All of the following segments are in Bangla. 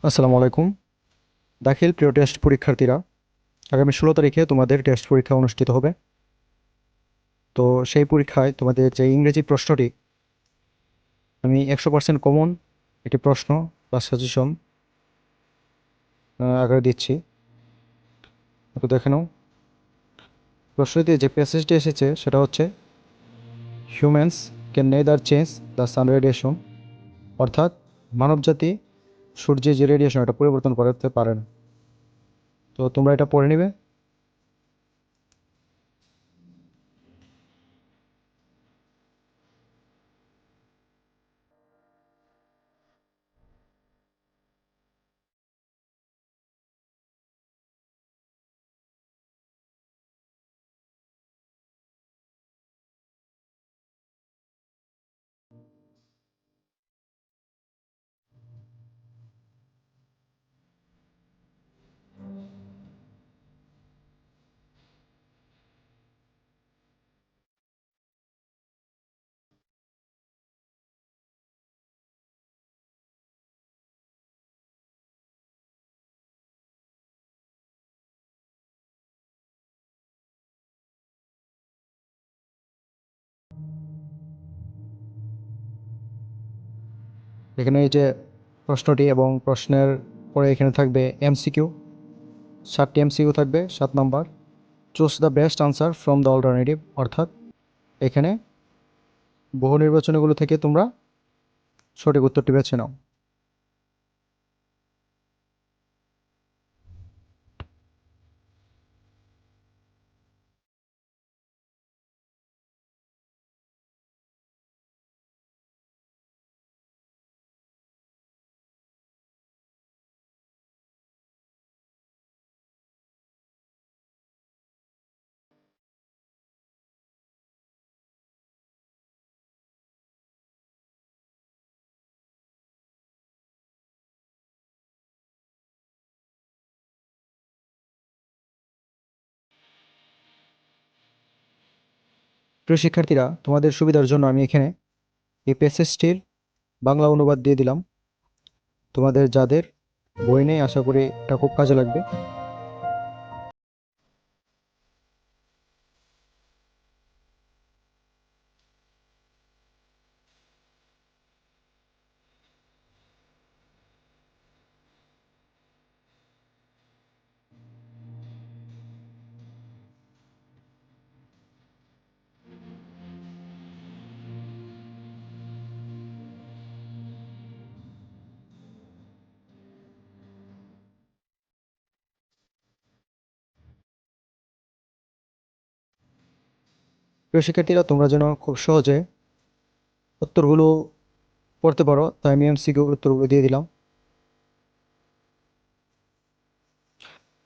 আসসালামু আলাইকুম। দাখিল প্রিয় টেস্ট পরীক্ষার্থীরা, আগামী 16 তারিখে তোমাদের টেস্ট পরীক্ষা অনুষ্ঠিত হবে। তো সেই পরীক্ষায় তোমাদের যে ইংরেজি প্রশ্নটি, আমি 100% কমন একটি প্রশ্ন বা সাজেশন আকারে দিচ্ছি, একটু দেখে নাও। প্রশ্নটিতে যে প্যাসেজটি এসেছে সেটা হচ্ছে humans can neither change the sun radiation, অর্থাৎ মানবজাতি সূর্যের যে রেডিয়েশন এটা পরিবর্তন করতে পারে না। তো তোমরা এটা পড়ে নিবে। এখানে এই যে প্রশ্নটি এবং প্রশ্নের পরে এখানে থাকবে এমসিকিউ, 7টি এমসিকিউ থাকবে। 7 নম্বর, choose the best answer from the alternative, অর্থাৎ এখানে বহু নির্বাচনগুলো থেকে তোমরা সঠিক উত্তরটি বেছে নাও। প্রিয় শিক্ষার্থীরা, তোমাদের সুবিধার জন্য আমি এখানে এই প্যাসেজটির বাংলা অনুবাদ দিয়ে দিলাম। তোমাদের যাদের বই নেই, আশা করি এটা খুব কাজে লাগবে। প্রিয় শিক্ষার্থীরা, তোমরা যেন খুব সহজে উত্তরগুলো পড়তে পারো, তাই আমি এমসিকিউ উত্তরগুলো দিয়ে দিলাম।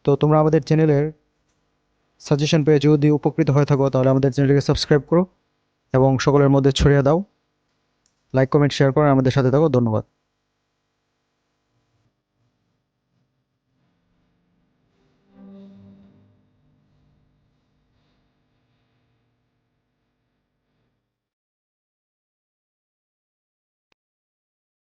তো তোমরা আমাদের চ্যানেলের সাজেশন পেয়ে যদি উপকৃত হয়ে থাকো, তাহলে আমাদের চ্যানেলটিকে সাবস্ক্রাইব করো এবং সকলের মধ্যে ছড়িয়ে দাও। লাইক, কমেন্ট, শেয়ার করে আমাদের সাথে থাকো। ধন্যবাদ।